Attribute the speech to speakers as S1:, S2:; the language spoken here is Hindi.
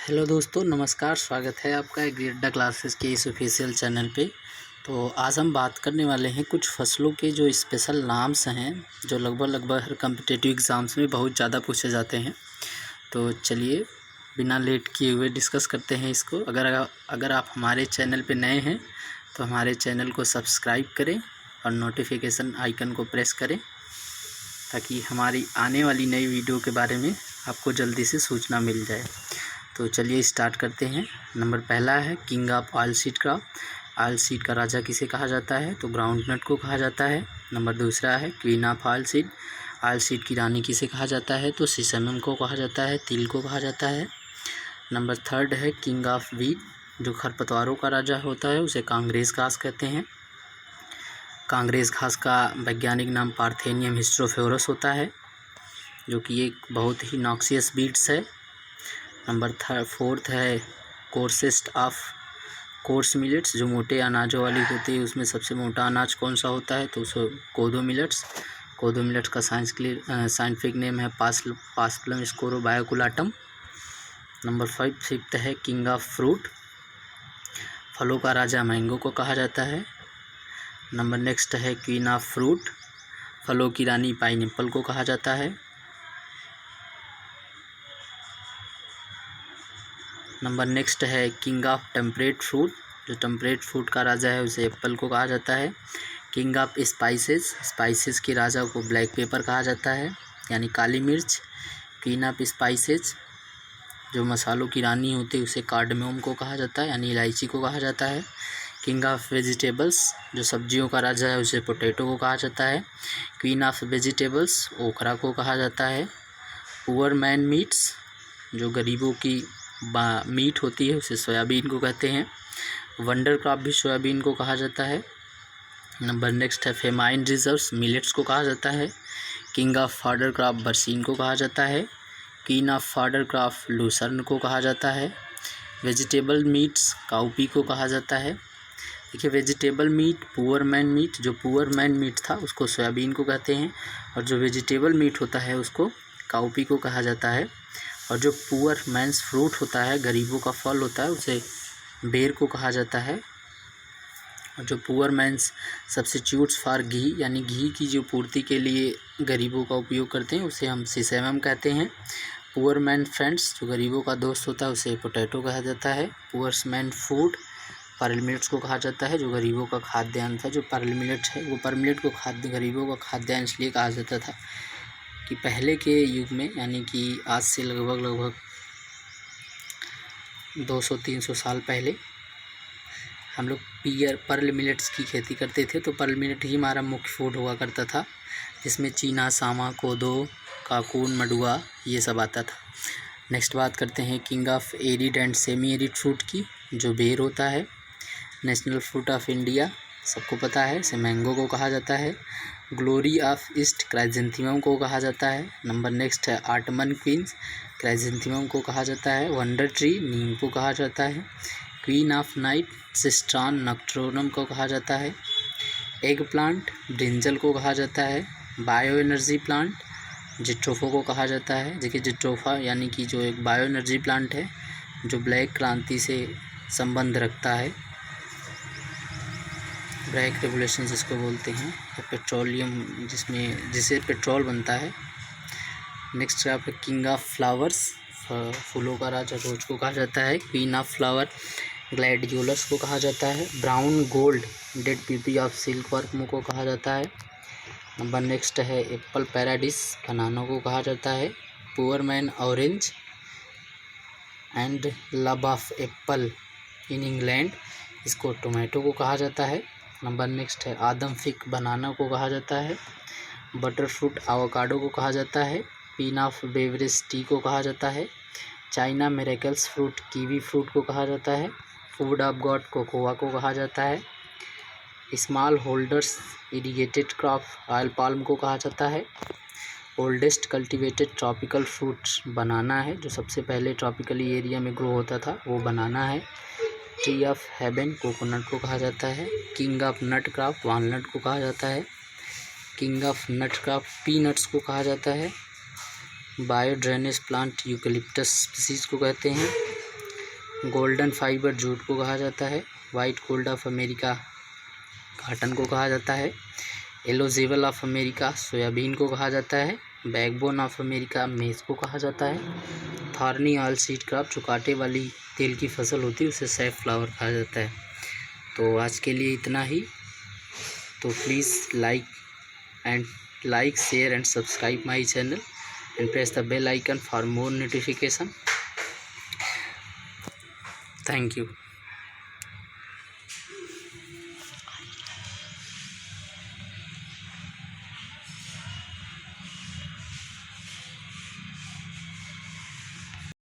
S1: हेलो दोस्तों, नमस्कार। स्वागत है आपका एग्रीअड्डा क्लासेस के इस ऑफिशियल चैनल पे। तो आज हम बात करने वाले हैं कुछ फसलों के जो स्पेशल नाम्स हैं, जो लगभग हर कॉम्पिटिटिव एग्ज़ाम्स में बहुत ज़्यादा पूछे जाते हैं। तो चलिए बिना लेट किए हुए डिस्कस करते हैं इसको। अगर आप हमारे चैनल पे नए हैं तो हमारे चैनल को सब्सक्राइब करें और नोटिफिकेशन आइकन को प्रेस करें ताकि हमारी आने वाली नई वीडियो के बारे में आपको जल्दी से सूचना मिल जाए। तो चलिए स्टार्ट करते हैं। नंबर पहला है king of oil seed crop. Oil seed का राजा किसे कहा जाता है? तो ग्राउंड नट को कहा जाता है। नंबर दूसरा है queen of oil seed. Oil seed की रानी किसे कहा जाता है? तो सीसमम को कहा जाता है, तिल को कहा जाता है। नंबर थर्ड है किंग ऑफ वीट। जो खरपतवारों का राजा होता है उसे कांग्रेस घास कहते हैं। कांग्रेस घास का वैज्ञानिक नाम पार्थेनियम हिस्टोफोरस होता है, जो कि एक बहुत ही नॉक्सियस बीट्स है। नंबर फोर्थ है कोर्सेस्ट ऑफ कोर्स मिलेट्स। जो मोटे अनाजों वाली होती है उसमें सबसे मोटा अनाज कौन सा होता है? तो उसको कोदो मिलेट्स। कोदो मिलेट्स का साइंटिफिक नेम है पास्पलम स्कोरोबायोकुलाटम। नंबर फिफ्थ है किंग ऑफ फ्रूट। फलों का राजा मैंगो को कहा जाता है। नंबर नेक्स्ट है क्वीन ऑफ फ्रूट। फलों की रानी पाइनएप्पल को कहा जाता है। नंबर नेक्स्ट है किंग ऑफ टेम्परेट फ्रूट। जो टेम्परेट फ्रूट का राजा है उसे एप्पल को कहा जाता है। किंग ऑफ स्पाइसेस के राजा को ब्लैक पेपर कहा जाता है, यानी काली मिर्च। क्वीन ऑफ स्पाइसेस जो मसालों की रानी होती है उसे कार्डमम को कहा जाता है, यानी इलायची को कहा जाता है। किंग ऑफ वेजिटेबल्स जो सब्जियों का राजा है उसे पोटैटो को कहा जाता है। क्वीन ऑफ वेजिटेबल्स ओखरा को कहा जाता है। पुअर मैन मीट्स जो गरीबों की मीट होती है उसे सोयाबीन को कहते हैं। वंडर क्रॉप भी सोयाबीन को कहा जाता है। नंबर नेक्स्ट है फेमाइन रिजर्व्स। मिलेट्स को कहा जाता है। किंग ऑफ फॉडर क्रॉप बरसीन को कहा जाता है। Queen of fodder crop lucerne को कहा जाता है। वेजिटेबल मीट्स काउपी को कहा जाता है। देखिए vegetable meat poor man meat, जो पुअर मैन मीट था उसको सोयाबीन को कहते हैं, और जो वेजिटेबल मीट होता है उसको काउपी को कहा जाता है। और जो पुअर मैंस फ्रूट होता है, गरीबों का फल होता है, उसे बेर को कहा जाता है। और जो पुअर मैंस सब्स्टिट्यूट्स फॉर घी, यानी घी की जो पूर्ति के लिए गरीबों का उपयोग करते हैं उसे हम सीसेमम कहते हैं। पुअर मैन फ्रेंड्स जो गरीबों का दोस्त होता है उसे पोटैटो कहा जाता है। Poor's man food pearl millets को कहा जाता है, जो गरीबों का खाद्यान्न था। जो पर्ल मिलेट है वो पर्ल मिलेट को गरीबों का खाद्यान्न इसलिए कहा जाता था कि पहले के युग में, यानी कि आज से लगभग 200-300 साल पहले हम लोग पर्ल मिलेट्स की खेती करते थे। तो पर्ल मिलेट ही हमारा मुख्य फूड हुआ करता था, जिसमें चीना, सामा, कोदो, काकून, मडुआ ये सब आता था। नेक्स्ट बात करते हैं king of arid and semi arid fruit की, जो बेर होता है। नेशनल फ्रूट ऑफ इंडिया सबको पता है, इसे मैंगो को कहा जाता है। ग्लोरी ऑफ ईस्ट क्राइजेंथीमम को कहा जाता है। नंबर नेक्स्ट है आटमन क्वींस, क्राइजेंथीमम को कहा जाता है। वंडर ट्री नीम को कहा जाता है। क्वीन ऑफ नाइट सिस्ट्रॉन नक्ट्रोनम को कहा जाता है। एग प्लांट ब्रिंजल को कहा जाता है। बायो एनर्जी प्लांट जिट्रोफा को कहा जाता है। देखिए जिट्रोफा यानी कि जो एक बायो एनर्जी प्लांट है जो ब्लैक क्रांति से संबंध रखता है, ब्लैक रेवोल्यूशन जिसको बोलते हैं, या पेट्रोलियम जिसे पेट्रोल बनता है। नेक्स्ट यहाँ पे किंग ऑफ फ्लावर्स, फूलों का राजा रोज को कहा जाता है। क्वीन ऑफ फ्लावर ग्लैडियोलस को कहा जाता है। Brown gold dead PP of silk worm को कहा जाता है। नंबर नेक्स्ट है एप्पल पैराडिस, बनाना को कहा जाता है। Poor man orange and love of apple in England, इसको टोमेटो को कहा जाता है। नंबर नेक्स्ट है आदम फिग, बनाना को कहा जाता है। बटर फ्रूट एवोकाडो को कहा जाता है। पीन ऑफ बेवरेज टी को कहा जाता है। China miracles fruit kiwi fruit को कहा जाता है। फूड ऑफ गॉड कोकोआ को कहा जाता है। Small holders irrigated crop oil palm को कहा जाता है। ओल्डेस्ट कल्टिवेटेड ट्रॉपिकल फ्रूट बनाना है, जो सबसे पहले ट्रॉपिकली एरिया में ग्रो होता था वो बनाना है। ट्री ऑफ हेवन कोकोनट को कहा जाता है। King of nut crop walnut को कहा जाता है। King of nut crop peanuts को कहा जाता है। Bio drainage plant eucalyptus species को कहते हैं। गोल्डन फाइबर जूट को कहा जाता है। White gold of America cotton को कहा जाता है। येलो जेवल ऑफ अमेरिका सोयाबीन को कहा जाता है। बैकबोन ऑफ अमेरिका मेज को कहा जाता है। थॉर्नी ऑयल सीड क्रॉप जो कांटे वाली तेल की फसल होती है उसे सैफ फ्लावर कहा जाता है। तो आज के लिए इतना ही। तो please like share and subscribe my channel and press the bell icon for more notification. Thank you.